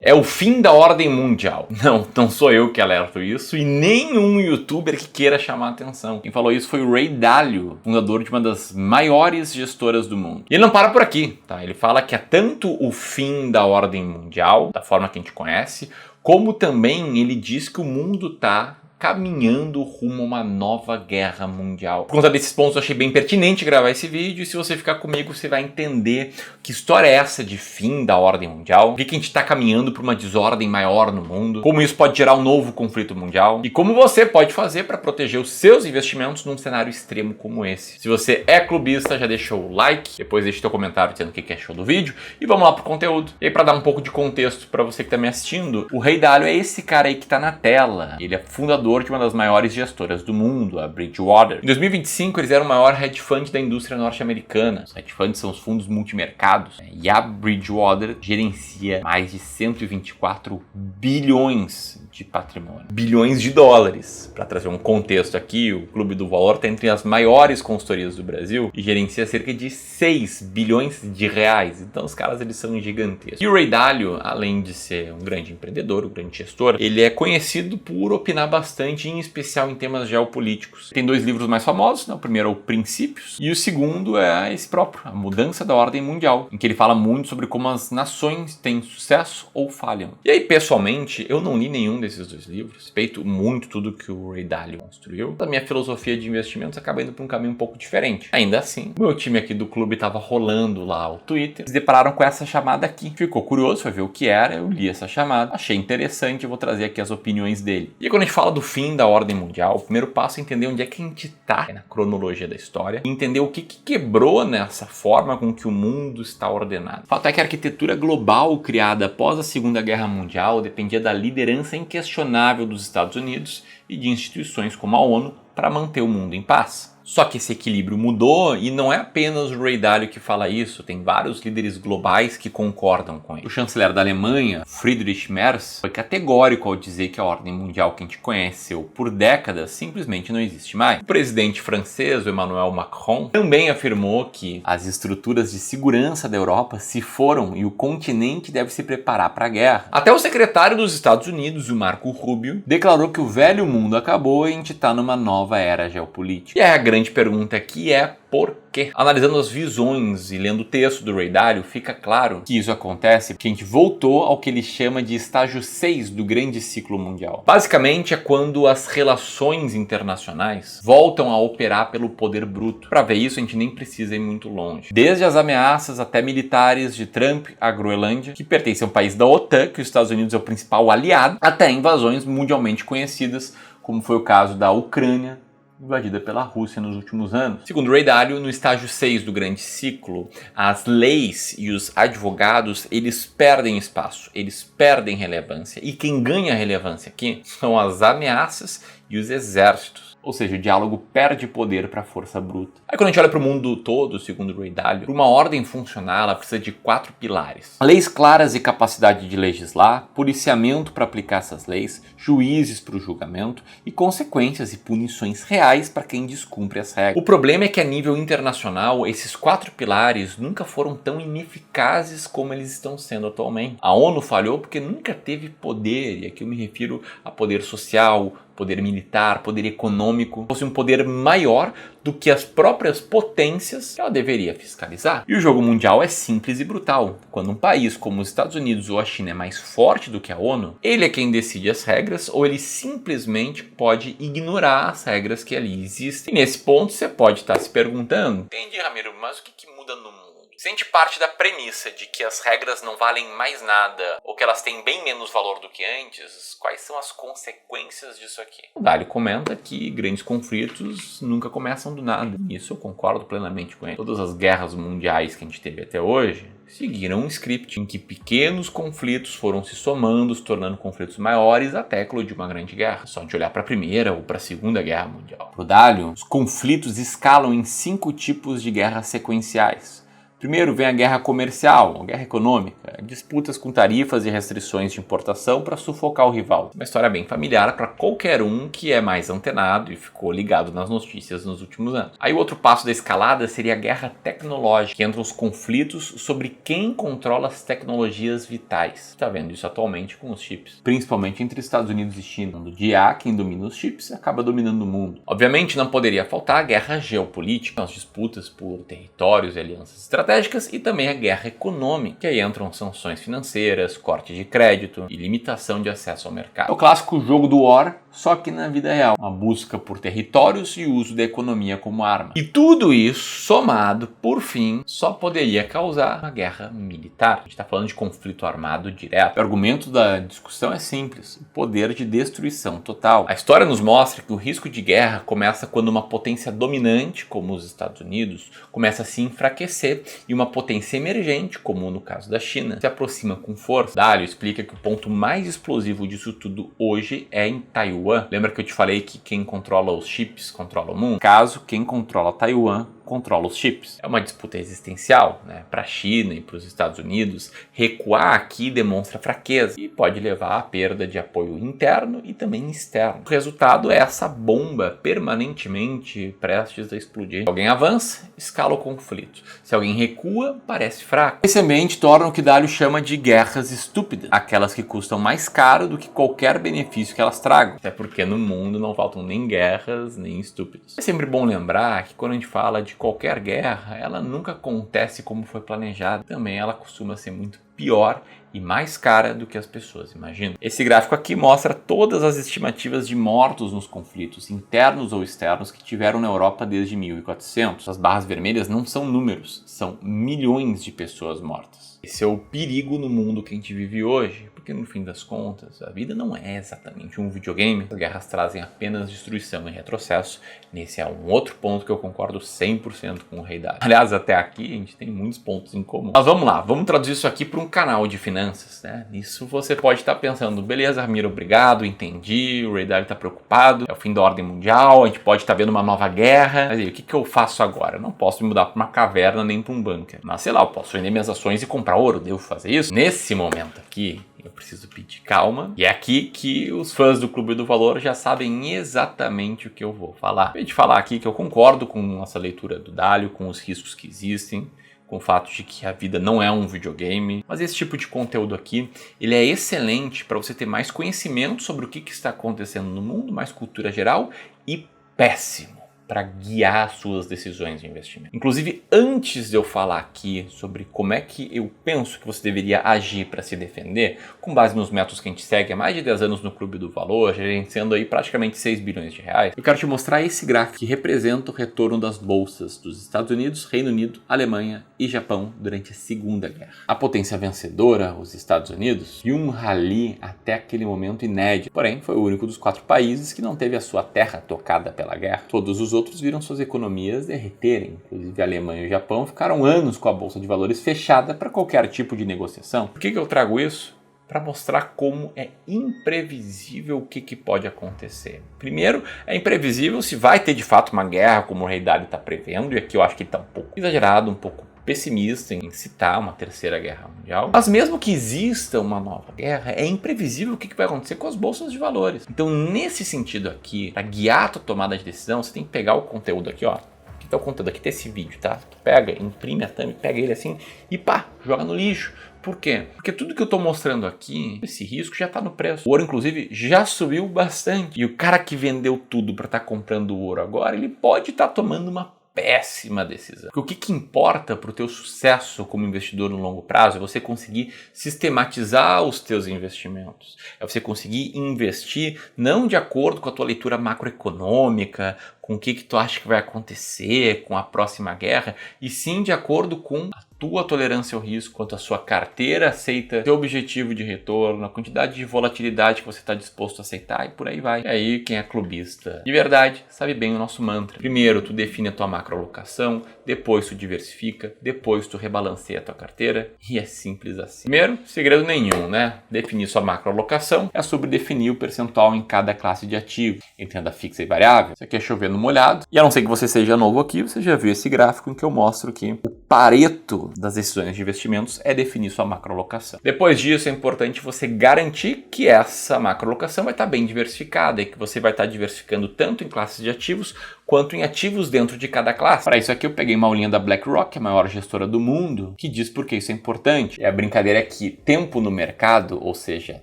É o fim da ordem mundial. Não sou eu que alerto isso e nenhum youtuber que queira chamar a atenção. Quem falou isso foi o Ray Dalio, fundador de uma das maiores gestoras do mundo. E ele não para por aqui, tá? Ele fala que é tanto o fim da ordem mundial, da forma que a gente conhece, como também ele diz que o mundo tá caminhando rumo a uma nova guerra mundial. Por conta desses pontos eu achei bem pertinente gravar esse vídeo, e se você ficar comigo você vai entender que história é essa de fim da ordem mundial, por que a gente está caminhando para uma desordem maior no mundo, como isso pode gerar um novo conflito mundial e como você pode fazer para proteger os seus investimentos num cenário extremo como esse. Se você é clubista, já deixou o like, depois deixa seu comentário dizendo o que achou do vídeo e vamos lá pro conteúdo. E aí, para dar um pouco de contexto para você que está me assistindo, o Ray Dalio é esse cara aí que está na tela. Ele é fundador de uma das maiores gestoras do mundo, a Bridgewater. Em 2025, eles eram o maior hedge fund da indústria norte-americana. Os hedge funds são os fundos multimercados, e a Bridgewater gerencia mais de 124 bilhões de patrimônio. Bilhões de dólares. Para trazer um contexto aqui, o Clube do Valor está entre as maiores consultorias do Brasil e gerencia cerca de 6 bilhões de reais. Então os caras, eles são gigantescos. E o Ray Dalio, além de ser um grande empreendedor, um grande gestor, ele é conhecido por opinar bastante, em especial em temas geopolíticos. Tem dois livros mais famosos, né? O primeiro é o Princípios e o segundo é esse próprio, A Mudança da Ordem Mundial, em que ele fala muito sobre como as nações têm sucesso ou falham. E aí, pessoalmente, eu não li nenhum desses dois livros, respeito muito tudo que o Ray Dalio construiu. A minha filosofia de investimentos acaba indo para um caminho um pouco diferente. Ainda assim, o meu time aqui do clube estava rolando lá o Twitter, se depararam com essa chamada aqui. Ficou curioso, foi ver o que era, eu li essa chamada, achei interessante, eu vou trazer aqui as opiniões dele. E quando a gente fala do fim da ordem mundial, o primeiro passo é entender onde é que a gente está na cronologia da história e entender o que quebrou nessa forma com que o mundo está ordenado. O fato é que a arquitetura global criada após a Segunda Guerra Mundial dependia da liderança inquestionável dos Estados Unidos e de instituições como a ONU para manter o mundo em paz. Só que esse equilíbrio mudou e não é apenas o Ray Dalio que fala isso, tem vários líderes globais que concordam com ele. O chanceler da Alemanha, Friedrich Merz, foi categórico ao dizer que a ordem mundial que a gente conheceu por décadas simplesmente não existe mais. O presidente francês, Emmanuel Macron, também afirmou que as estruturas de segurança da Europa se foram e o continente deve se preparar para a guerra. Até o secretário dos Estados Unidos, o Marco Rubio, declarou que o velho mundo acabou e a gente está numa nova era geopolítica. E a grande pergunta aqui é por quê? Analisando as visões e lendo o texto do Ray Dalio, fica claro que isso acontece porque a gente voltou ao que ele chama de estágio 6 do grande ciclo mundial. Basicamente é quando as relações internacionais voltam a operar pelo poder bruto. Para ver isso a gente nem precisa ir muito longe. Desde as ameaças até militares de Trump à Groenlândia, que pertence a um país da OTAN, que os Estados Unidos é o principal aliado, até invasões mundialmente conhecidas, como foi o caso da Ucrânia, invadida pela Rússia nos últimos anos. Segundo Ray Dalio, no estágio 6 do grande ciclo, as leis e os advogados, eles perdem espaço, eles perdem relevância. E quem ganha relevância aqui são as ameaças e os exércitos. Ou seja, o diálogo perde poder para a força bruta. Aí quando a gente olha para o mundo todo, segundo Ray Dalio, para uma ordem funcionar, ela precisa de 4 pilares. Leis claras e capacidade de legislar, policiamento para aplicar essas leis, juízes para o julgamento e consequências e punições reais para quem descumpre as regras. O problema é que a nível internacional, esses 4 pilares nunca foram tão ineficazes como eles estão sendo atualmente. A ONU falhou porque nunca teve poder, e aqui eu me refiro a poder social, poder militar, poder econômico, fosse um poder maior do que as próprias potências que ela deveria fiscalizar. E o jogo mundial é simples e brutal. Quando um país como os Estados Unidos ou a China é mais forte do que a ONU, ele é quem decide as regras ou ele simplesmente pode ignorar as regras que ali existem. E nesse ponto você pode estar se perguntando: entendi, Ramiro, mas o que muda no mundo? Se a gente parte da premissa de que as regras não valem mais nada ou que elas têm bem menos valor do que antes, quais são as consequências disso aqui? O Dalio comenta que grandes conflitos nunca começam do nada. Isso eu concordo plenamente com ele. Todas as guerras mundiais que a gente teve até hoje seguiram um script em que pequenos conflitos foram se somando, se tornando conflitos maiores até eclodir uma grande guerra. Só de olhar para a Primeira ou para a Segunda Guerra Mundial. Para o Dalio, os conflitos escalam em 5 tipos de guerras sequenciais. Primeiro vem a guerra comercial, a guerra econômica, disputas com tarifas e restrições de importação para sufocar o rival. Uma história bem familiar para qualquer um que é mais antenado e ficou ligado nas notícias nos últimos anos. Aí o outro passo da escalada seria a guerra tecnológica, que entram os conflitos sobre quem controla as tecnologias vitais. Está vendo isso atualmente com os chips, principalmente entre Estados Unidos e China. Do dia A, quem domina os chips acaba dominando o mundo. Obviamente não poderia faltar a guerra geopolítica, as disputas por territórios e alianças estratégicas, e também a guerra econômica, que aí entram sanções financeiras, corte de crédito e limitação de acesso ao mercado. É o clássico jogo do War, só que na vida real. Uma busca por territórios e uso da economia como arma. E tudo isso, somado, por fim, só poderia causar uma guerra militar. A gente está falando de conflito armado direto. O argumento da discussão é simples: o poder de destruição total. A história nos mostra que o risco de guerra começa quando uma potência dominante, como os Estados Unidos, começa a se enfraquecer e uma potência emergente, como no caso da China, se aproxima com força. Dálio explica que o ponto mais explosivo disso tudo hoje é em Taiwan. Lembra que eu te falei que quem controla os chips controla o mundo? No caso, quem controla Taiwan controla os chips. É uma disputa existencial, né? Para a China e para os Estados Unidos, recuar aqui demonstra fraqueza e pode levar à perda de apoio interno e também externo. O resultado é essa bomba permanentemente prestes a explodir. Se alguém avança, escala o conflito. Se alguém recua, parece fraco. Esse ambiente torna o que Dálio chama de guerras estúpidas, aquelas que custam mais caro do que qualquer benefício que elas tragam. Até porque no mundo não faltam nem guerras, nem estúpidos. É sempre bom lembrar que quando a gente fala de qualquer guerra, ela nunca acontece como foi planejada. Também ela costuma ser muito pior e mais cara do que as pessoas imaginam. Esse gráfico aqui mostra todas as estimativas de mortos nos conflitos, internos ou externos, que tiveram na Europa desde 1400. As barras vermelhas não são números, são milhões de pessoas mortas. Esse é o perigo no mundo que a gente vive hoje, porque no fim das contas, a vida não é exatamente um videogame. As guerras trazem apenas destruição e retrocesso. Nesse é um outro ponto que eu concordo 100% com o Rei Dálio. Aliás, até aqui a gente tem muitos pontos em comum. Mas vamos lá, vamos traduzir isso aqui para um canal de finanças, né? Nisso você pode estar pensando: beleza, Ramiro, obrigado, entendi, o Rei Dálio está preocupado, é o fim da ordem mundial, a gente pode estar vendo uma nova guerra. Mas aí, o que eu faço agora? Eu não posso me mudar para uma caverna nem para um bunker. Mas sei lá, eu posso vender minhas ações e comprar ouro. Devo fazer isso? Nesse momento aqui, eu preciso pedir calma. E é aqui que os fãs do Clube do Valor já sabem exatamente o que eu vou falar. Eu vou te falar aqui que eu concordo com essa leitura do Dálio, com os riscos que existem, com o fato de que a vida não é um videogame. Mas esse tipo de conteúdo aqui, ele é excelente para você ter mais conhecimento sobre o que está acontecendo no mundo, mais cultura geral, e péssimo para guiar suas decisões de investimento. Inclusive, antes de eu falar aqui sobre como é que eu penso que você deveria agir para se defender, com base nos métodos que a gente segue há mais de 10 anos no Clube do Valor, gerenciando aí praticamente 6 bilhões de reais, eu quero te mostrar esse gráfico que representa o retorno das bolsas dos Estados Unidos, Reino Unido, Alemanha e Japão durante a Segunda Guerra. A potência vencedora, os Estados Unidos, e um rally até aquele momento inédito. Porém, foi o único dos 4 países que não teve a sua terra tocada pela guerra. Todos os outros viram suas economias derreterem. Inclusive a Alemanha e o Japão ficaram anos com a bolsa de valores fechada para qualquer tipo de negociação. Por que eu trago isso? Para mostrar como é imprevisível o que pode acontecer. Primeiro, é imprevisível se vai ter de fato uma guerra, como o Rei Dálio está prevendo, e aqui eu acho que ele está um pouco exagerado, um pouco pessimista em citar uma terceira guerra mundial. Mas mesmo que exista uma nova guerra, é imprevisível o que vai acontecer com as bolsas de valores. Então, nesse sentido aqui, para guiar a tua tomada de decisão, você tem que pegar o conteúdo aqui, ó. Aqui tá o conteúdo, aqui tem esse vídeo, tá? Tu pega, imprime a thumb, pega ele assim e pá, joga no lixo. Por quê? Porque tudo que eu tô mostrando aqui, esse risco já tá no preço. O ouro, inclusive, já subiu bastante. E o cara que vendeu tudo para estar comprando o ouro agora, ele pode estar tomando uma péssima decisão. Porque o que importa para o teu sucesso como investidor no longo prazo é você conseguir sistematizar os teus investimentos. É você conseguir investir não de acordo com a tua leitura macroeconômica, com o que tu acha que vai acontecer com a próxima guerra, e sim de acordo com a tua tolerância ao risco, quanto a sua carteira aceita, teu objetivo de retorno, a quantidade de volatilidade que você está disposto a aceitar e por aí vai. E aí quem é clubista de verdade sabe bem o nosso mantra. Primeiro tu define a tua macroalocação, depois tu diversifica, depois tu rebalanceia a tua carteira e é simples assim. Primeiro, segredo nenhum, né? Definir sua macroalocação é sobre definir o percentual em cada classe de ativo, entre renda fixa e variável. Você quer chover no uma olhada. E a não ser que você seja novo aqui, você já viu esse gráfico em que eu mostro que o Pareto das decisões de investimentos é definir sua macroalocação. Depois disso, é importante você garantir que essa macroalocação vai estar bem diversificada e que você vai estar diversificando tanto em classes de ativos quanto em ativos dentro de cada classe. Para isso aqui eu peguei uma aulinha da BlackRock, a maior gestora do mundo, que diz por que isso é importante. E a brincadeira é que tempo no mercado, ou seja,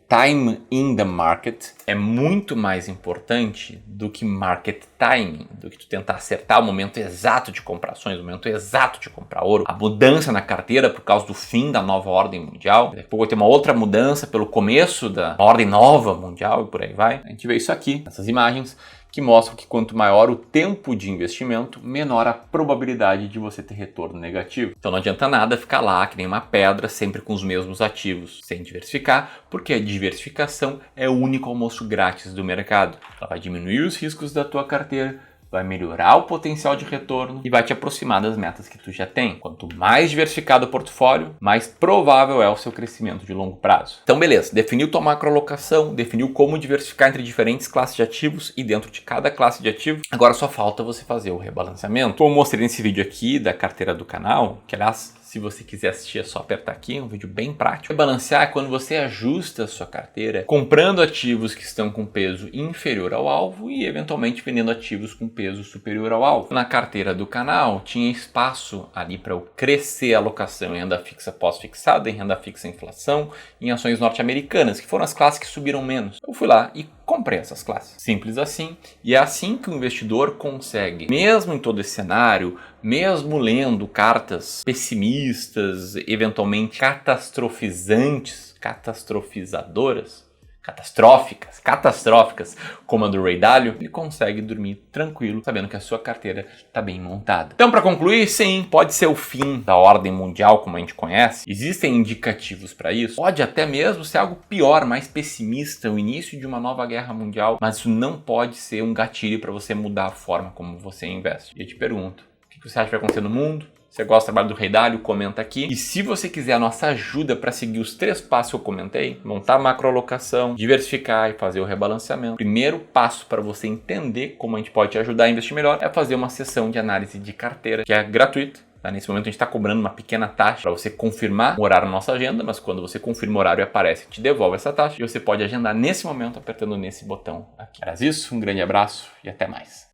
time in the market, é muito mais importante do que market timing, do que tu tentar acertar o momento exato de comprar ações, o momento exato de comprar ouro, a mudança na carteira por causa do fim da nova ordem mundial. Daqui a pouco vai ter uma outra mudança pelo começo da ordem nova mundial e por aí vai. A gente vê isso aqui, essas imagens, que mostram que quanto maior o tempo de investimento, menor a probabilidade de você ter retorno negativo. Então não adianta nada ficar lá que nem uma pedra, sempre com os mesmos ativos, sem diversificar, porque a diversificação é o único almoço grátis do mercado. Ela vai diminuir os riscos da tua carteira, vai melhorar o potencial de retorno e vai te aproximar das metas que tu já tem. Quanto mais diversificado o portfólio, mais provável é o seu crescimento de longo prazo. Então beleza, definiu tua macroalocação, definiu como diversificar entre diferentes classes de ativos e dentro de cada classe de ativo. Agora só falta você fazer o rebalanceamento. Como eu mostrei nesse vídeo aqui da carteira do canal, que aliás, se você quiser assistir é só apertar aqui, é um vídeo bem prático. Rebalancear é quando você ajusta a sua carteira comprando ativos que estão com peso inferior ao alvo e eventualmente vendendo ativos com peso superior ao alvo. Na carteira do canal tinha espaço ali para eu crescer a alocação em renda fixa pós-fixada, em renda fixa inflação, em ações norte-americanas, que foram as classes que subiram menos. Eu fui lá e comprei essas classes. Simples assim. E é assim que o investidor consegue, mesmo em todo esse cenário, mesmo lendo cartas pessimistas, eventualmente catastrofizadoras, catastróficas, como a do Ray Dalio, ele consegue dormir tranquilo, sabendo que a sua carteira está bem montada. Então, para concluir, sim, pode ser o fim da ordem mundial como a gente conhece. Existem indicativos para isso. Pode até mesmo ser algo pior, mais pessimista, o início de uma nova guerra mundial, mas isso não pode ser um gatilho para você mudar a forma como você investe. E eu te pergunto, o que você acha que vai acontecer no mundo? Se você gosta do trabalho do Ray Dalio, comenta aqui. E se você quiser a nossa ajuda para seguir os 3 passos que eu comentei, montar macroalocação, diversificar e fazer o rebalanceamento, o primeiro passo para você entender como a gente pode te ajudar a investir melhor é fazer uma sessão de análise de carteira, que é gratuita. Tá? Nesse momento a gente está cobrando uma pequena taxa para você confirmar o horário na nossa agenda, mas quando você confirma o horário aparece, te devolve essa taxa e você pode agendar nesse momento apertando nesse botão aqui. Era isso, um grande abraço e até mais.